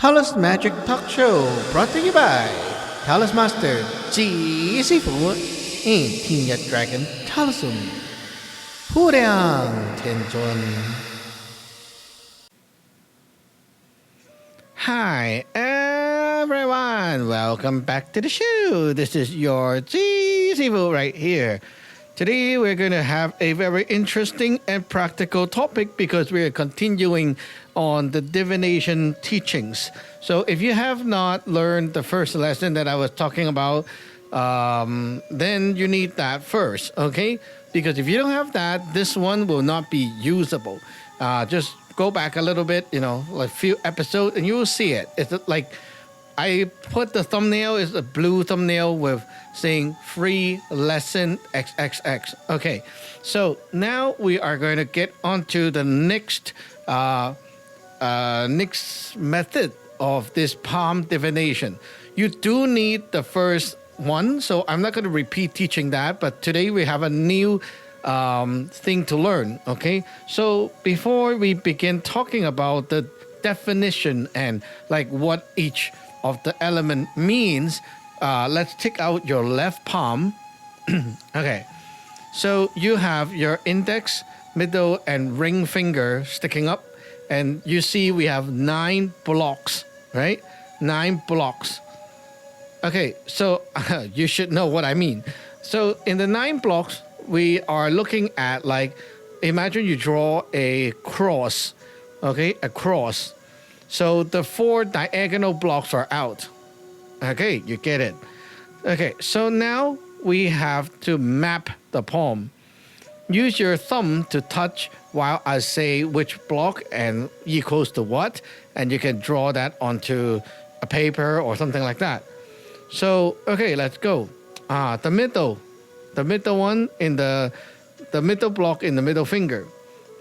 Taoist Magic Talk Show brought to you by Taoist Master จี师傅 and 天日 Dragon Taoism ผู้亮天尊 Hi everyone, welcome back to the show. This is your จี师傅 right here. Today we're going to have a very interesting and practical topic because we're continuing on the divination teachings. So if you have not learned the first lesson that I was talking about, then you need that first, okay? Because if you don't have that, this one will not be usable. Just go back a little bit, like a few episodes, and you will see it. It's like I put the thumbnail is a blue thumbnail with saying free lesson XXX. Okay, so now we are going to get onto the next method of this palm divination. You do need the first one, so I'm not going to repeat teaching that, but today we have a new thing to learn, okay? So before we begin talking about the definition and like what each of the element means, let's take out your left palm. Okay, so you have your index, middle, and ring finger sticking up, and you see we have 9 blocks, right? 9 blocks. Okay, so you should know what I mean. So in the 9 blocks, we are looking at, like, imagine you draw a cross, okay, a cross. So the 4 diagonal blocks are out. Okay, you get it. Okay, so now we have to map the palm. Use your thumb to touch while I say which block and equals to what, and you can draw that onto a paper or something like that. So, okay, let's go. The middle one in the middle block in the middle finger.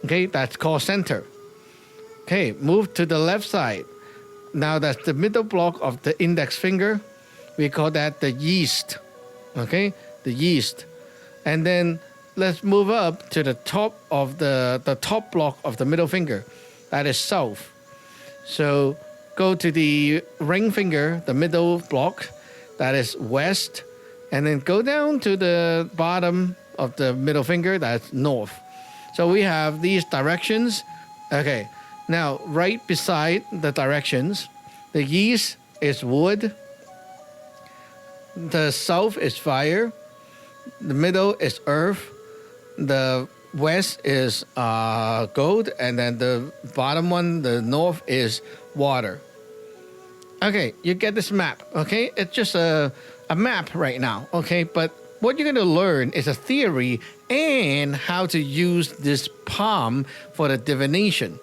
Okay, that's called center. Okay, move to the left side. Now that's the middle block of the index finger. We call that the yeast. Okay, the yeast. And then let's move up to the top of the top block of the middle finger. That is south. So go to the ring finger, the middle block. That is west. And then go down to the bottom of the middle finger. That's north. So we have these directions. Okay. Now, right beside the directions, the east is wood, the south is fire, the middle is earth, the west is gold, and then the bottom one, the north, is water. Okay, you get this map, okay? It's just a map right now, okay? But what you're going to learn is a theory and how to use this palm for the divination.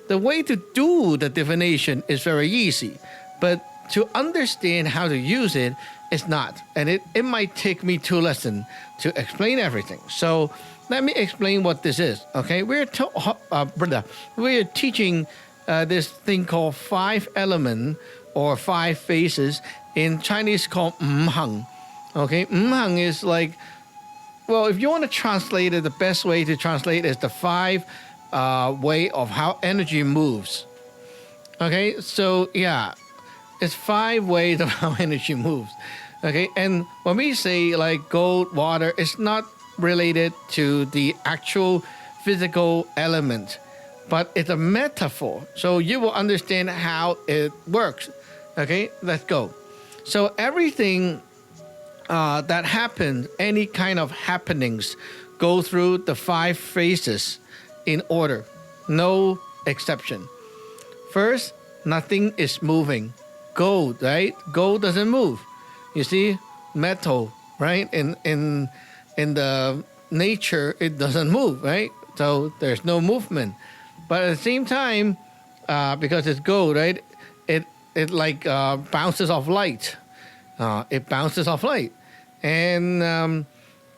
The way to do the divination is very easy, but to understand how to use it is not. And it might take me 2 lessons to explain everything. So let me explain what this is, okay? We're teaching this thing called 5 element or 5 phases, in Chinese called Hang. Okay, Hang is like, well, if you want to translate it, the best way to translate is the 5 way of how energy moves. Okay, so yeah, it's 5 ways of how energy moves. Okay, and when we say like gold, water, it's not related to the actual physical element, but it's a metaphor. So you will understand how it works. Okay, let's go. So everything that happens, any kind of happenings, go through the 5 phases in order, no exception. First, nothing is moving. Gold, right? Gold doesn't move. You see, metal, right? In the nature, it doesn't move, right? So there's no movement. But at the same time, because it's gold, right? It like bounces off light. It bounces off light, and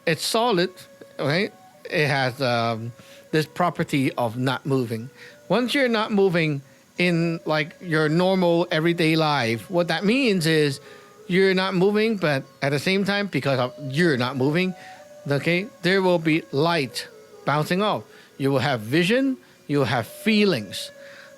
it's solid, right? It has this property of not moving. Once you're not moving in like your normal everyday life, what that means is you're not moving, but at the same time, because of you're not moving, okay, there will be light bouncing off. You will have vision, you will have feelings.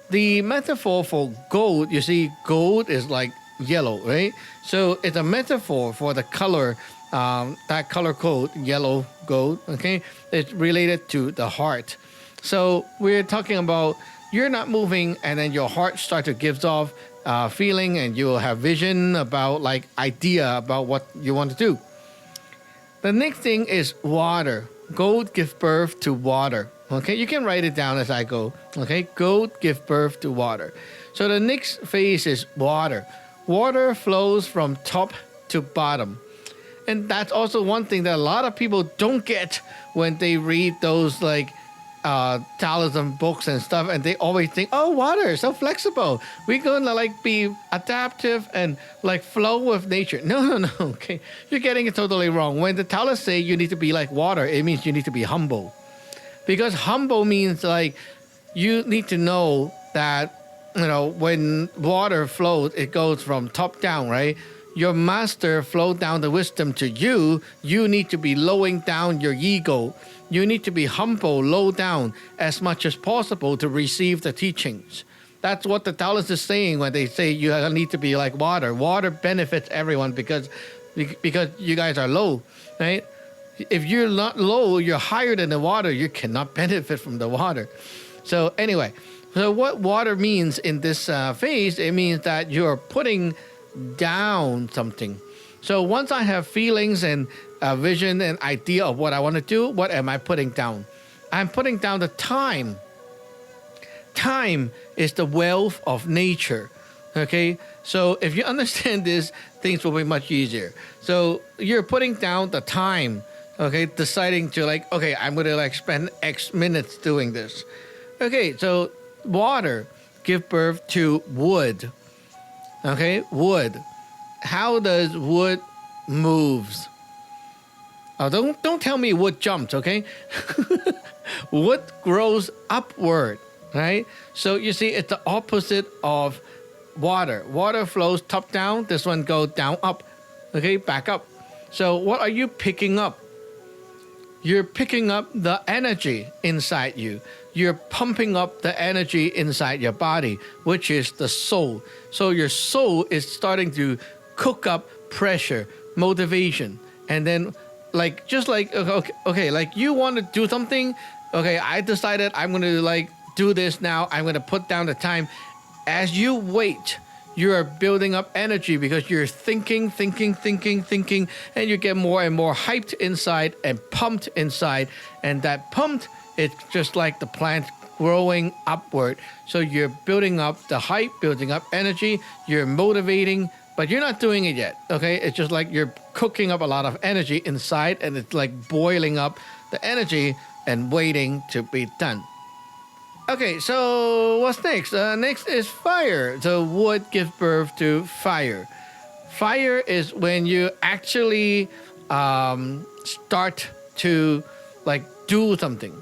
the metaphor for gold, you see, gold is like yellow, right? So it's a metaphor for the color, that color code, yellow gold, okay? It's related to the heart. So we're talking about you're not moving and then your heart starts to give off feeling and you'll have vision about like idea about what you want to do. The next thing is water. Gold gives birth to water. Okay, you can write it down as I go. Okay, gold gives birth to water. So the next phase is water. Water flows from top to bottom. And that's also one thing that a lot of people don't get when they read those like Taoism books and stuff, and they always think, oh, water is so flexible. We're gonna like be adaptive and like flow with nature. No. Okay, you're getting it totally wrong. When the Taoists say you need to be like water, it means you need to be humble, because humble means like you need to know that when water flows, it goes from top down, right? Your master flowed down the wisdom to you. You need to be lowering down your ego. You need to be humble, low down as much as possible to receive the teachings. That's what the Taoists is saying when they say you need to be like water. Water benefits everyone because you guys are low, right? If you're not low, you're higher than the water. You cannot benefit from the water. So anyway, so what water means in this phase, it means that you're putting down something. So once I have feelings and vision and idea of what I want to do, what am I putting down? I'm putting down the time. Time is the wealth of nature. Okay, so if you understand this, things will be much easier. So you're putting down the time. Okay, deciding to like, okay, I'm gonna like spend X minutes doing this. Okay, so water give birth to wood. Okay, wood. How does wood moves? Oh, don't tell me wood jumps, okay? Wood grows upward, right? So you see, it's the opposite of water. Water flows top down. This one goes down up. Okay, back up. So what are you picking up? You're picking up the energy inside you. You're pumping up the energy inside your body, which is the soul. So your soul is starting to cook up pressure, motivation, and then like just like okay, like you want to do something. Okay, I decided I'm going to like do this now. I'm going to put down the time. As you wait, you are building up energy because you're thinking, and you get more and more hyped inside and pumped inside. And that pumped, it's just like the plant growing upward. So you're building up the hype, building up energy, you're motivating, but you're not doing it yet, okay? It's just like you're cooking up a lot of energy inside, and it's like boiling up the energy and waiting to be done. Okay, so what's next? Next is fire. So wood gives birth to fire. Fire is when you actually start to like do something.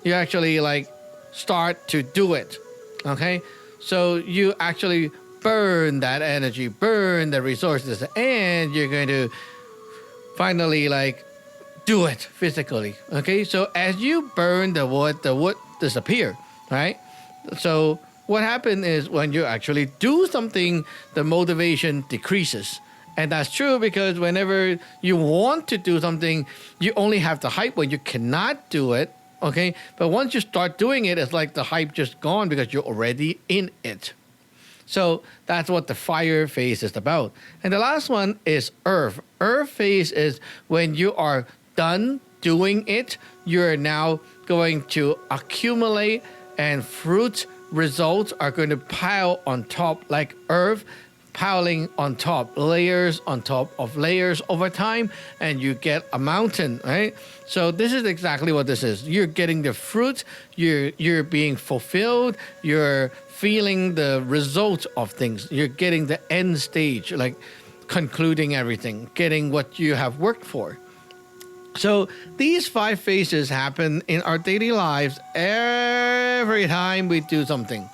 You actually like start to do it. Okay, so you actually burn that energy, burn the resources, and you're going to finally like do it physically. Okay, so as you burn the wood disappears. Right? So what happens is when you actually do something, the motivation decreases. And that's true because whenever you want to do something, you only have the hype when you cannot do it. Okay? But once you start doing it, it's like the hype just gone because you're already in it. So that's what the fire phase is about. And the last one is earth. Earth phase is when you are done doing it, you're now going to accumulate, and fruit results are going to pile on top like earth, piling on top, layers on top of layers over time, and you get a mountain, right? So this is exactly what this is. You're getting the fruit, you're being fulfilled, you're feeling the results of things. You're getting the end stage, like concluding everything, getting what you have worked for. So these 5 phases happen in our daily lives every time we do something.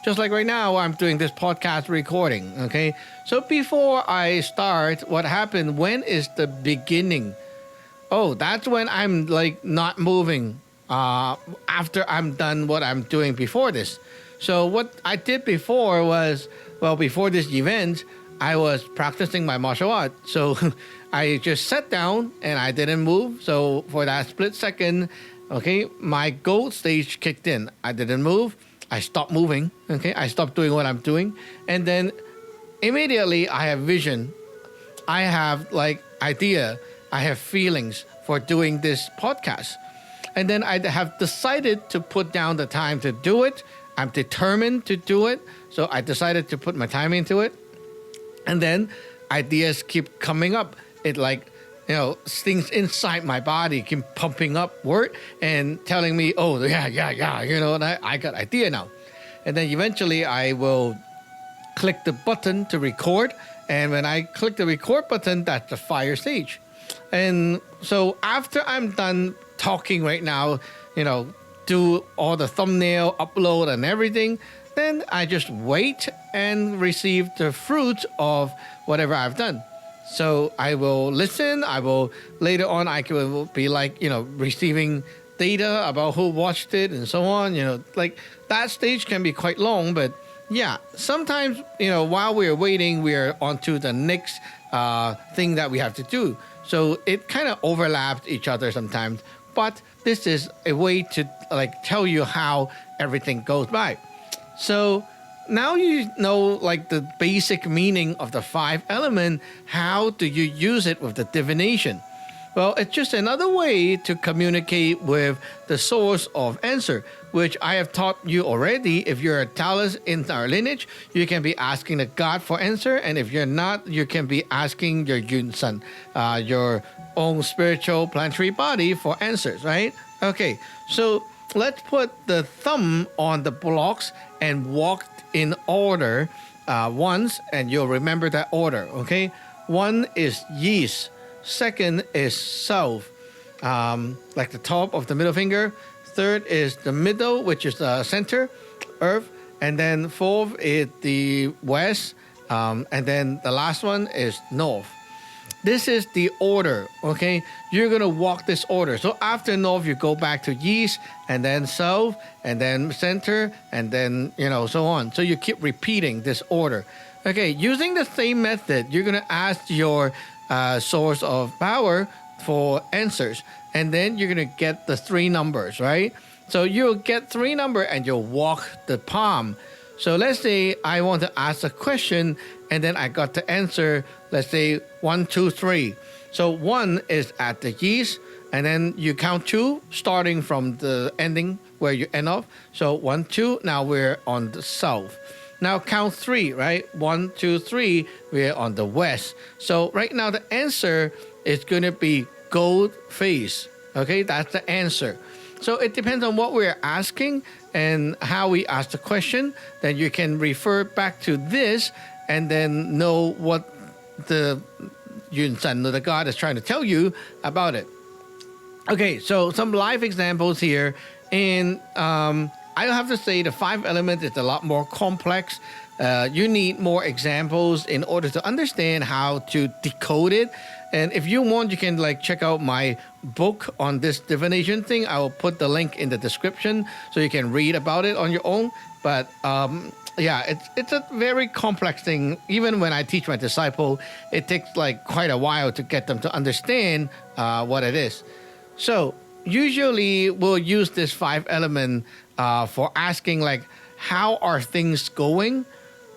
Just like right now, I'm doing this podcast recording, okay? So before I start, what happened? When is the beginning? Oh, that's when I'm like not moving after I'm done what I'm doing before this. So what I did before was, well, before this event, I was practicing my martial art. So I just sat down and I didn't move. So for that split second, okay, my gold stage kicked in. I didn't move. I stopped moving. Okay, I stopped doing what I'm doing. And then immediately I have vision. I have like idea. I have feelings for doing this podcast. And then I have decided to put down the time to do it. I'm determined to do it. So I decided to put my time into it. And then ideas keep coming up. It like, things inside my body keep pumping upward and telling me, oh, yeah, and I got idea now. And then eventually I will click the button to record. And when I click the record button, that's the fire stage. And so after I'm done talking right now, do all the thumbnail, upload and everything, then I just wait and receive the fruit of whatever I've done. So I will listen. I will later on, I will be like, receiving data about who watched it and so on. Like that stage can be quite long, but yeah, sometimes, while we're waiting, we're on to the next thing that we have to do. So it kind of overlaps each other sometimes, but this is a way to like tell you how everything goes by. So now you know like the basic meaning of the 5 element. How do you use it with the divination? Well, it's just another way to communicate with the source of answer, which I have taught you already. If you're a Taoist in our lineage, you can be asking the God for answer. And if you're not, you can be asking your Yuen Sun, your own spiritual planetary body for answers, right? Okay, so let's put the thumb on the blocks and walk in order once, and you'll remember that order, okay? 1 is yeast. 2nd is south, like the top of the middle finger. 3rd is the middle, which is the center, earth. And then 4th is the west. And then the last one is north. This is the order, okay? You're going to walk this order. So after north, you go back to east, and then south, and then center, and then, so on. So you keep repeating this order. Okay, using the same method, you're going to ask your source of power for answers. And then you're going to get the 3 numbers, right? So you'll get 3 numbers and you'll walk the palm. So let's say I want to ask a question and then I got the answer, let's say 1, 2, 3. So 1 is at the east, and then you count 2 starting from the ending where you end off. So 1, 2, now we're on the south. Now count 3, right? 1, 2, 3, we're on the west. So right now the answer is going to be gold face. Okay, that's the answer. So it depends on what we're asking and how we ask the question. Then you can refer back to this and then know what the Yuen Sun, the God, is trying to tell you about it. Okay, so some live examples here. And I have to say the 5 elements is a lot more complex. You need more examples in order to understand how to decode it. And if you want, you can like check out my book on this divination thing. I will put the link in the description so you can read about it on your own. But yeah, it's a very complex thing. Even when I teach my disciple, it takes like quite a while to get them to understand what it is. So usually we'll use this 5 element for asking like, how are things going?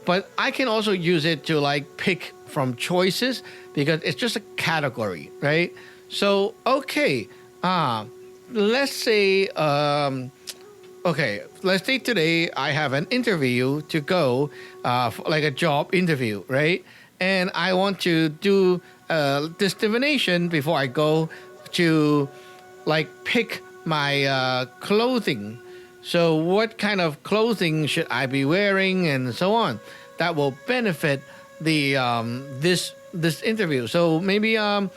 But I can also use it to like pick from choices because it's just a category, right? So, okay, let's say, let's say today I have an interview to go, like a job interview, right? And I want to do this divination before I go to like pick my clothing. So what kind of clothing should I be wearing and so on? That will benefit the this interview. So maybe I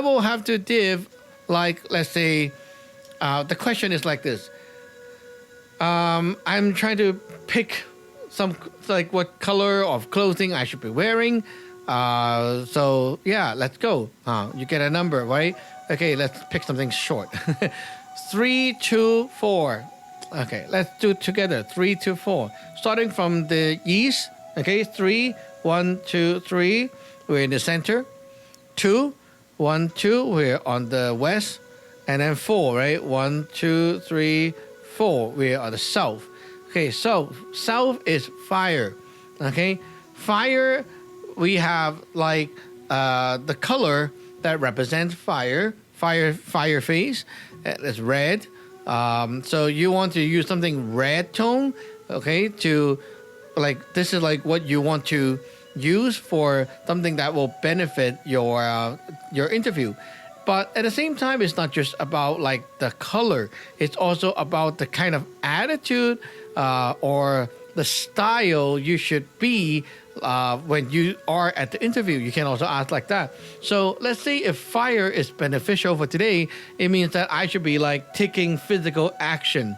will have to give like, let's say the question is like this. I'm trying to pick some like what color of clothing I should be wearing. So yeah, let's go. You get a number, right? Okay, let's pick something short. 3, 2, 4. Okay, let's do it together. 3, 2, 4. Starting from the east. Okay, 3, 1, 2, 3. We're in the center. 2, 1, 2. We're on the west. And then 4, right? 1, 2, 3, 4. We're on the south. Okay, so south is fire. Okay, fire, we have like the color that represents fire face. It's red. So you want to use something red tone, okay, to like, this is like what you want to use for something that will benefit your interview. But at the same time, it's not just about like the color. It's also about the kind of attitude or the style you should be when you are at the interview. You can also ask like that. So let's say if fire is beneficial for today, it means that I should be like taking physical action.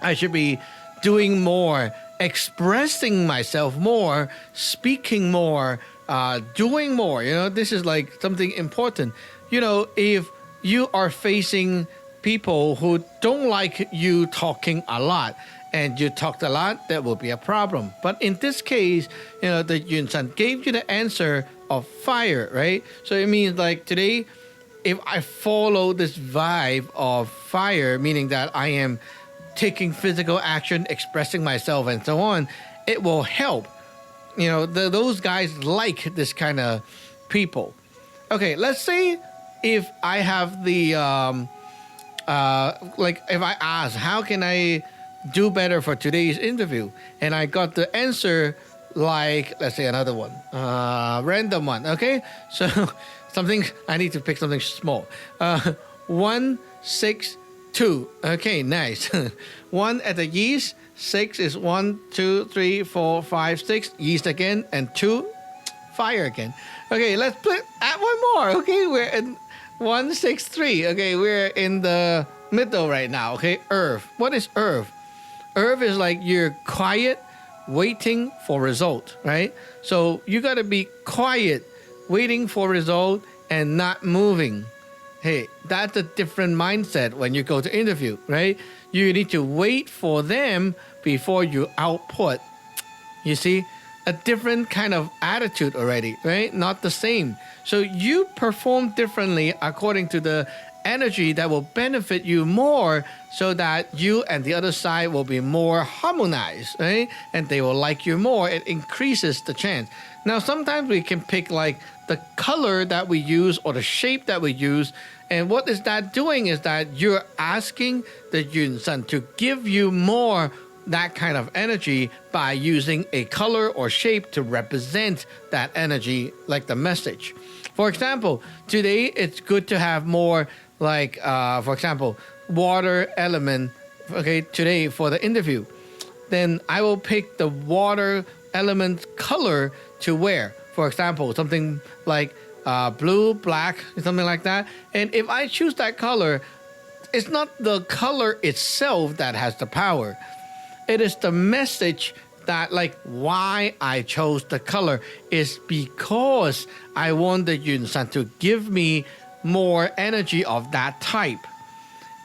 I should be doing more, expressing myself more, speaking more, doing more. You know, this is like something important. You know, if you are facing people who don't like you talking a lot, and you talked a lot, that will be a problem. But in this case, you know, the Yuen Sun gave you the answer of fire, right? So it means like today, if I follow this vibe of fire, meaning that I am taking physical action, expressing myself, and so on, it will help. You know, those guys like this kind of people. Okay, let's say if I have the, like if I ask, how can I do better for today's interview? And I got the answer like, let's say another one, random one, okay? So something, I need to pick something small. 1, 6, 2. Okay, nice. 1 at the east, 6 is 1, 2, 3, 4, 5, 6. East again, and 2, fire again. Okay, let's add one more. Okay, we're in 1, 6, 3. Okay, we're in the middle right now. Okay, earth. What is earth? Earth is like you're quiet, waiting for result, right? So you got to be quiet, waiting for result, and not moving. Hey, that's a different mindset when you go to interview, right? You need to wait for them before you output. You see, a different kind of attitude already, right? Not the same. So you perform differently according to the energy that will benefit you more, so that you and the other side will be more harmonized, right? And they will like you more. It increases the chance. Now, sometimes we can pick like the color that we use or the shape that we use. And what is that doing is that you're asking the Yuen Sun to give you more that kind of energy by using a color or shape to represent that energy, like the message. For example, today it's good to have more like, for example, water element, okay, today for the interview. Then I will pick the water element color to wear. For example, something like blue, black, something like that. And if I choose that color, it's not the color itself that has the power. It is the message that, like, why I chose the color is because I want the Yuen Sun to give me more energy of that type.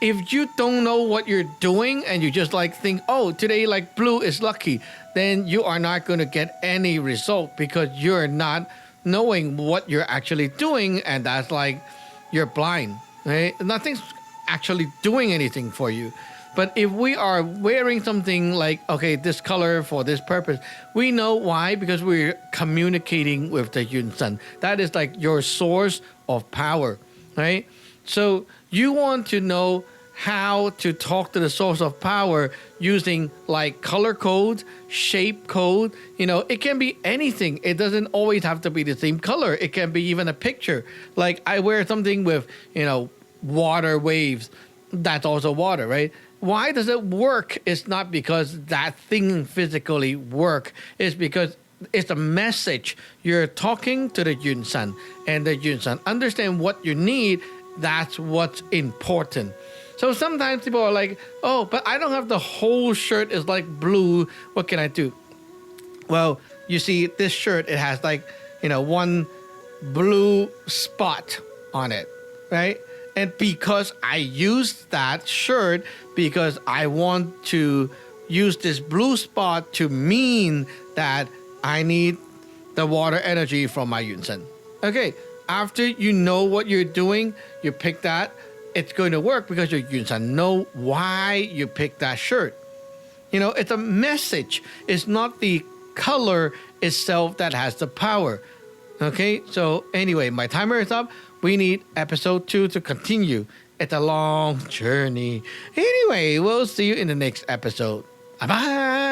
If you don't know what you're doing and you just like think, oh, today like blue is lucky, then you are not going to get any result because you're not knowing what you're actually doing, and that's like you're blind, right? Nothing's actually doing anything for you. But if we are wearing something like, okay, this color for this purpose, we know why, because we're communicating with the Yuen Sun. That is like your source of power, right? So you want to know how to talk to the source of power using like color code, shape code. You know, it can be anything. It doesn't always have to be the same color. It can be even a picture. Like I wear something with, you know, water waves. That's also water, right? Why does it work? It's not because that thing physically work. It's because it's a message. You're talking to the Yuen Sun, and the Yuen Sun understand what you need. That's what's important. So sometimes people are like, oh, but I don't have the whole shirt is like blue. What can I do? Well, you see this shirt, it has like, you know, one blue spot on it, right? And because I used that shirt, because I want to use this blue spot to mean that I need the water energy from my Yuen Sun. Okay, after you know what you're doing, you pick that, it's going to work because your Yuen Sun know why you picked that shirt. It's a message. It's not the color itself that has the power. Okay, so anyway, my timer is up. We need episode 2 to continue. It's a long journey. Anyway, we'll see you in the next episode. Bye-bye.